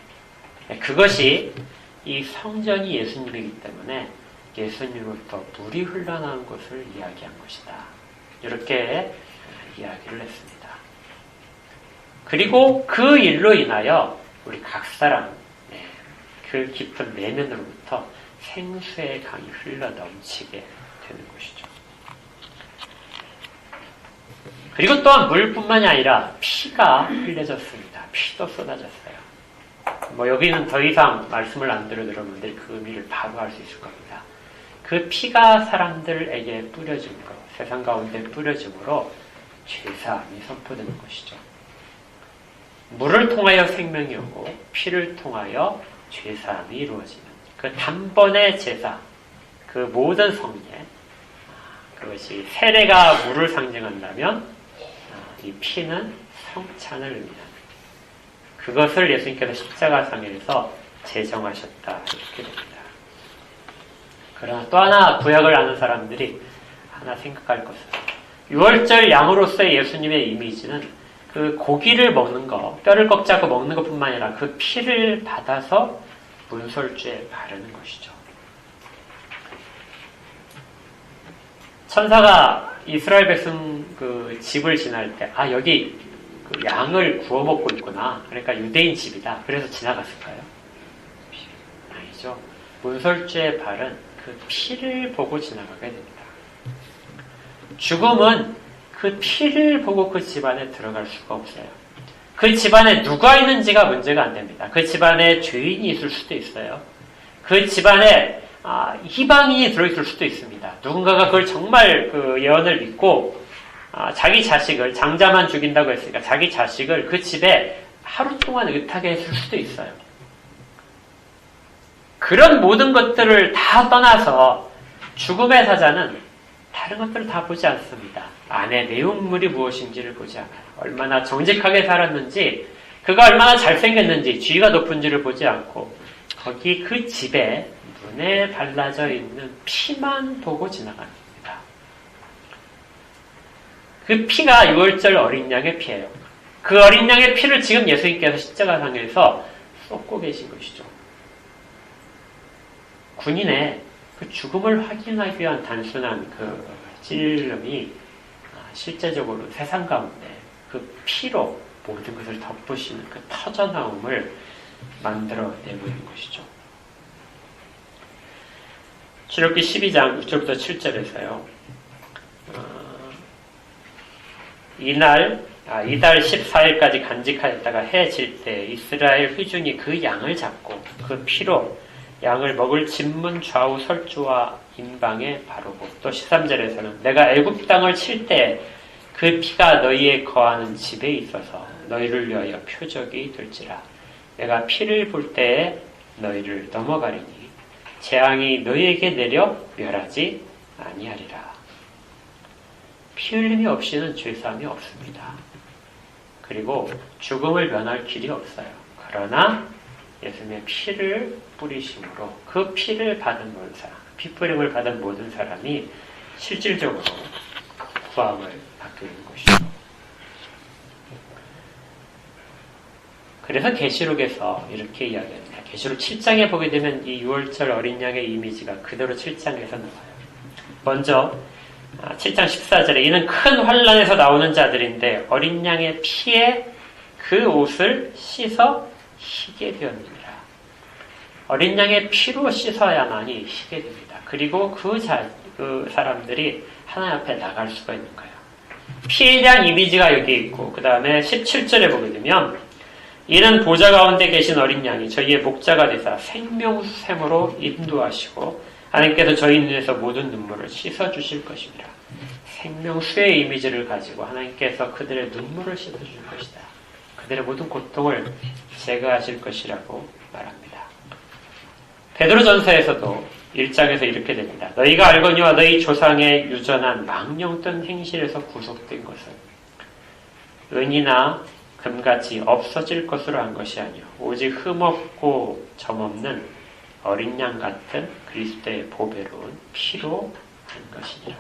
그것이 이 성전이 예수님이기 때문에 예수님으로부터 물이 흘러나온 것을 이야기한 것이다. 이렇게 이야기를 했습니다. 그리고 그 일로 인하여 우리 각 사람 그 깊은 내면으로부터 생수의 강이 흘러 넘치게 되는 것이죠. 그리고 또한 물뿐만이 아니라 피가 흘려졌습니다. 피도 쏟아졌어요. 여기는 더 이상 말씀을 안 들어도 여러분들이 그 의미를 바로 알 수 있을 겁니다. 그 피가 사람들에게 뿌려진 것, 세상 가운데 뿌려짐으로 죄사함이 선포되는 것이죠. 물을 통하여 생명이 오고 피를 통하여 죄사함이 이루어지는 그 단번의 제사, 그 모든 성례, 그것이 세례가 물을 상징한다면 이 피는 성찬을 의미합니다. 그것을 예수님께서 십자가상에서 제정하셨다 이렇게 됩니다. 그러나 또 하나 구약을 아는 사람들이 하나 생각할 것은 6월절 양으로서의 예수님의 이미지는 그 고기를 먹는 것, 뼈를 꺾지 않고 먹는 것뿐만 아니라 그 피를 받아서 문설주에 바르는 것이죠. 천사가 이스라엘 백성 그 집을 지날 때, 여기 그 양을 구워 먹고 있구나. 그러니까 유대인 집이다. 그래서 지나갔을까요? 아니죠. 문설주에 바른 그 피를 보고 지나가게 됩니다. 죽음은 그 피를 보고 그 집안에 들어갈 수가 없어요. 그 집안에 누가 있는지가 문제가 안 됩니다. 그 집안에 죄인이 있을 수도 있어요. 그 집안에 이방인이 들어있을 수도 있습니다. 누군가가 그걸 정말 그 예언을 믿고 자기 자식을 장자만 죽인다고 했으니까 자기 자식을 그 집에 하루 동안 의탁에 했을 수도 있어요. 그런 모든 것들을 다 떠나서 죽음의 사자는 다른 것들을 다 보지 않습니다. 안에 내용물이 무엇인지를 보지 않아요. 얼마나 정직하게 살았는지, 그가 얼마나 잘생겼는지, 지위가 높은지를 보지 않고 거기 그 집에 눈에 발라져 있는 피만 보고 지나가는 겁니다. 그 피가 6월절 어린 양의 피예요. 그 어린 양의 피를 지금 예수님께서 십자가상에서 쏟고 계신 것이죠. 군인의 그 죽음을 확인하기 위한 단순한 그 찔름이 실제적으로 세상 가운데 그 피로 모든 것을 덮으시는 그 터져나옴을 만들어내고 있는 것이죠. 출애굽기 12장 6절부터 7절에서요. 이달 14일까지 간직하였다가 해 질 때 이스라엘 회중이 그 양을 잡고 그 피로 양을 먹을 진문 좌우 설주와 임방에 바르고 또 13절에서는 내가 애굽 땅을 칠 때 그 피가 너희의 거하는 집에 있어서 너희를 위하여 표적이 될지라. 내가 피를 볼 때에 너희를 넘어가리니 재앙이 너희에게 내려 멸하지 아니하리라. 피 흘림이 없이는 죄사함이 없습니다. 그리고 죽음을 면할 길이 없어요. 그러나 예수님의 피를 뿌리심으로 그 피를 받은 모든 사람, 피 뿌림을 받은 모든 사람이 실질적으로 구함을 받게 되는 것이죠. 그래서 계시록에서 이렇게 이야기합니다. 계시록 7장에 보게 되면 이 6월절 어린 양의 이미지가 그대로 7장에서 나와요. 먼저 7장 14절에 이는 큰 환란에서 나오는 자들인데 어린 양의 피에 그 옷을 씻어 희게 되었느니라. 어린 양의 피로 씻어야만이 희게 됩니다. 그리고 그 사람들이 하나님 앞에 나갈 수가 있는 거예요. 피에 대한 이미지가 여기 있고 그 다음에 17절에 보게 되면 이는 보좌 가운데 계신 어린 양이 저희의 목자가 되사 생명샘으로 인도하시고 하나님께서 저희 눈에서 모든 눈물을 씻어주실 것입니다. 생명수의 이미지를 가지고 하나님께서 그들의 눈물을 씻어주실 것이다. 그들의 모든 고통을 제거하실 것이라고 말합니다. 베드로전서에서도 1장에서 이렇게 됩니다. 너희가 알거니와 너희 조상의 유전한 망령된 행실에서 구속된 것은 은이나 금같이 없어질 것으로 한 것이 아니요 오직 흠없고 점없는 어린 양 같은 그리스도의 보배로운 피로 한 것이니라.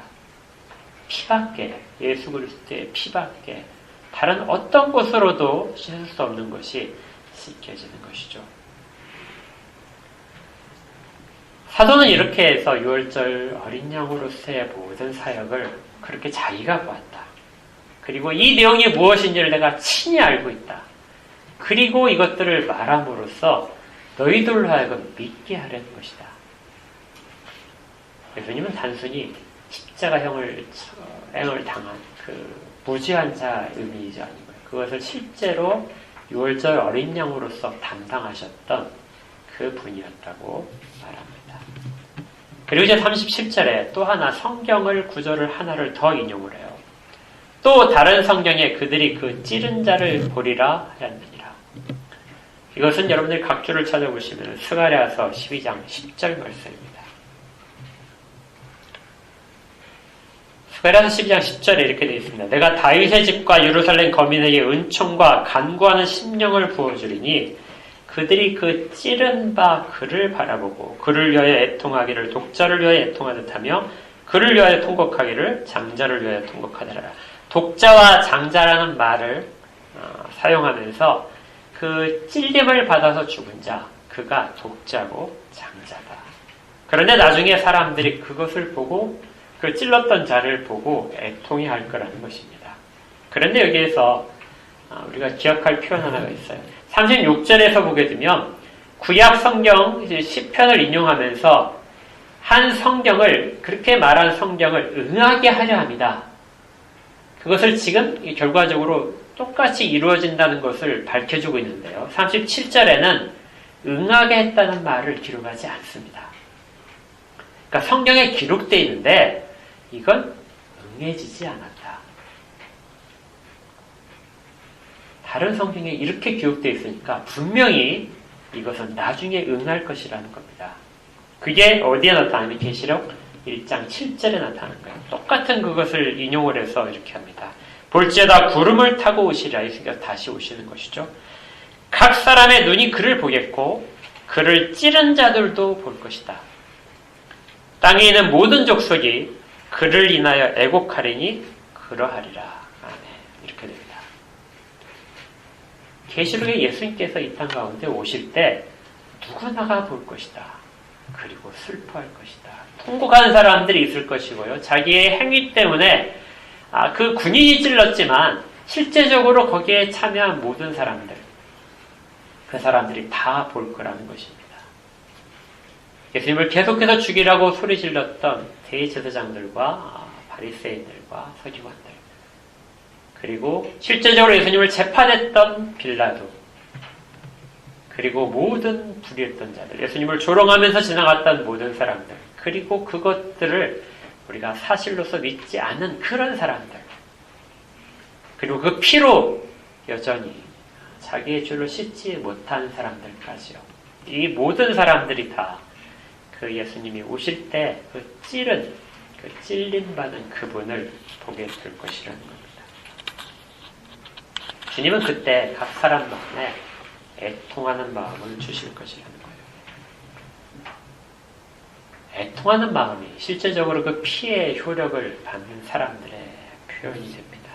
피밖에, 예수 그리스도의 피밖에 다른 어떤 것으로도 씻을 수 없는 것이 씻겨지는 것이죠. 사도는 이렇게 해서 6월절 어린 양으로서의 모든 사역을 그렇게 자기가 보았다. 그리고 이 내용이 무엇인지를 내가 친히 알고 있다. 그리고 이것들을 말함으로써 너희들로 하여금 믿게 하려는 것이다. 예수님은 단순히 십자가형을 당한 그 무지한 자 의미이지 아니고요. 그것을 실제로 6월절 어린 양으로서 담당하셨던 그 분이었다고 말합니다. 그리고 이제 37절에 또 하나 성경을 구절을 하나를 더 인용을 해요. 또 다른 성경에 그들이 그 찌른 자를 보리라 하였느니라. 이것은 여러분들이 각주를 찾아보시면 스가랴서 12장 10절 말씀입니다. 스가랴서 12장 10절에 이렇게 되어 있습니다. 내가 다윗의 집과 예루살렘 거민에게 은총과 간구하는 심령을 부어주리니 그들이 그 찌른 바 그를 바라보고 그를 위하여 애통하기를 독자를 위하여 애통하듯 하며 그를 위하여 통곡하기를 장자를 위하여 통곡하더라. 독자와 장자라는 말을 사용하면서 그 찔림을 받아서 죽은 자, 그가 독자고 장자다. 그런데 나중에 사람들이 그것을 보고 그 찔렀던 자를 보고 애통해 할 거라는 것입니다. 그런데 여기에서 우리가 기억할 표현 하나가 있어요. 36절에서 보게 되면 구약 성경 시편을 인용하면서 한 성경을 그렇게 말한 성경을 응하게 하려 합니다. 그것을 지금 결과적으로 똑같이 이루어진다는 것을 밝혀주고 있는데요. 37절에는 응하게 했다는 말을 기록하지 않습니다. 그러니까 성경에 기록되어 있는데 이건 응해지지 않았다. 다른 성경에 이렇게 기록되어 있으니까 분명히 이것은 나중에 응할 것이라는 겁니다. 그게 어디에 나타나면 계시록 1장 7절에 나타나는 거예요. 똑같은 그것을 인용을 해서 이렇게 합니다. 볼지어다 구름을 타고 오시리라. 예수께서 다시 오시는 것이죠. 각 사람의 눈이 그를 보겠고 그를 찌른 자들도 볼 것이다. 땅에 있는 모든 족속이 그를 인하여 애곡하리니 그러하리라. 아멘. 이렇게 됩니다. 계시록에 예수님께서 이 땅 가운데 오실 때 누구나가 볼 것이다. 그리고 슬퍼할 것이다. 통곡하는 사람들이 있을 것이고요. 자기의 행위 때문에 그 군인이 찔렀지만 실제적으로 거기에 참여한 모든 사람들, 그 사람들이 다 볼 거라는 것입니다. 예수님을 계속해서 죽이라고 소리 질렀던 대제사장들과 바리새인들과 서기관들, 그리고 실제적으로 예수님을 재판했던 빌라도, 그리고 모든 불의했던 자들, 예수님을 조롱하면서 지나갔던 모든 사람들, 그리고 그것들을 우리가 사실로서 믿지 않는 그런 사람들, 그리고 그 피로 여전히 자기의 죄를 씻지 못한 사람들까지요. 이 모든 사람들이 다 그 예수님이 오실 때 그 찔림받은 그분을 보게 될 것이라는 겁니다. 주님은 그때 각 사람 마음에 애통하는 마음을 주실 것이라는 거예요. 애통하는 마음이 실제적으로 그 피의 효력을 받는 사람들의 표현이 됩니다.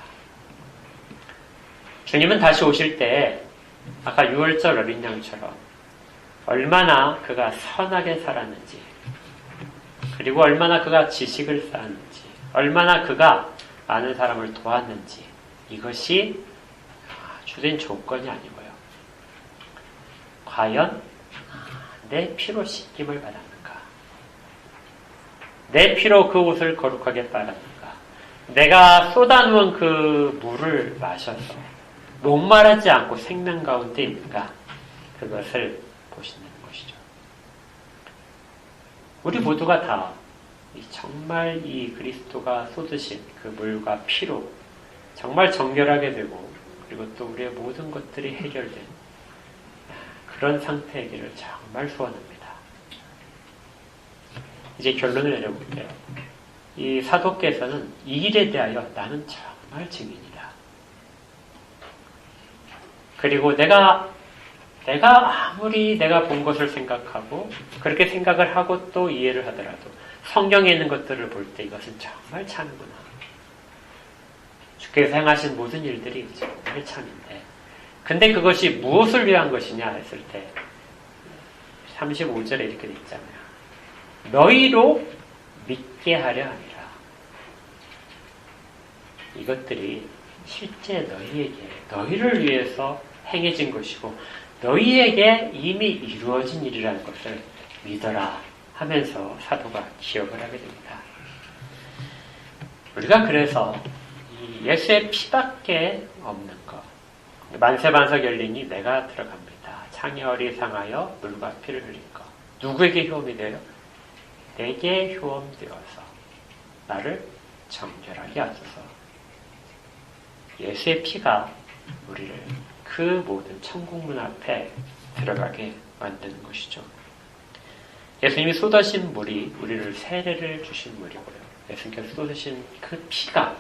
주님은 다시 오실 때 아까 6월절 어린 양처럼 얼마나 그가 선하게 살았는지, 그리고 얼마나 그가 지식을 쌓았는지, 얼마나 그가 많은 사람을 도왔는지, 이것이 주된 조건이 아니고요. 과연 내 피로 씻김을 받았는가? 내 피로 그 옷을 거룩하게 빨았는가? 내가 쏟아놓은 그 물을 마셔서 목마르지 않고 생명 가운데 있는가? 그것을 보시는 것이죠. 우리 모두가 다 정말 이 그리스도가 쏟으신 그 물과 피로 정말 정결하게 되고, 그리고 또 우리의 모든 것들이 해결된 그런 상태이기를 정말 소원합니다. 이제 결론을 내려볼게요. 이 사도께서는 이 일에 대하여 나는 정말 증인이다. 그리고 내가 아무리 내가 본 것을 생각하고 그렇게 생각을 하고 또 이해를 하더라도 성경에 있는 것들을 볼 때 이것은 정말 참구나. 주께서 행하신 모든 일들이 정말 참인데, 근데 그것이 무엇을 위한 것이냐 했을 때 35절에 이렇게 있잖아요. 너희로 믿게 하려 함이라. 이것들이 실제 너희를 위해서 행해진 것이고 너희에게 이미 이루어진 일이라는 것을 믿어라 하면서 사도가 기억을 하게 됩니다. 우리가 그래서 이 예수의 피밖에 없는 것, 만세반석 열리니 내가 들어갑니다. 창이 어리상하여 물과 피를 흘린 것. 누구에게 효험이 돼요? 내게 효험되어서 나를 정결하게 하소서. 예수의 피가 우리를 그 모든 천국문 앞에 들어가게 만드는 것이죠. 예수님이 쏟으신 물이 우리를 세례를 주신 물이고요. 예수님께서 쏟으신 그 피가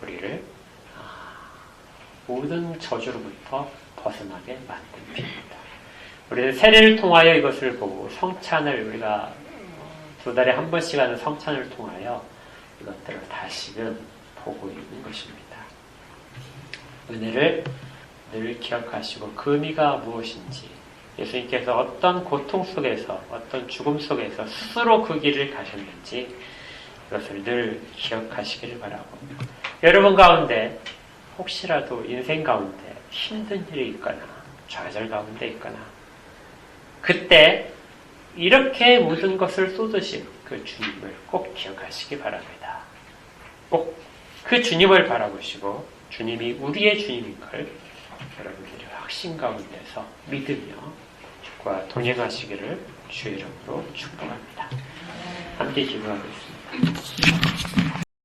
우리를 모든 저주로부터 벗어나게 만든 피입니다. 우리는 세례를 통하여 이것을 보고 성찬을 우리가 2달에 한 번씩 하는 성찬을 통하여 이것들을 다시금 보고 있는 것입니다. 은혜를 늘 기억하시고 그 의미가 무엇인지, 예수님께서 어떤 고통 속에서 어떤 죽음 속에서 스스로 그 길을 가셨는지 이것을 늘 기억하시기를 바라고, 여러분 가운데 혹시라도 인생 가운데 힘든 일이 있거나 좌절 가운데 있거나 그때 이렇게 모든 것을 쏟으신 그 주님을 꼭 기억하시기 바랍니다. 꼭 그 주님을 바라보시고 주님이 우리의 주님인 걸 여러분들이 확신 가운데서 믿으며 주와 동행하시기를 주의 이름으로 축복합니다. 함께 기도하겠습니다.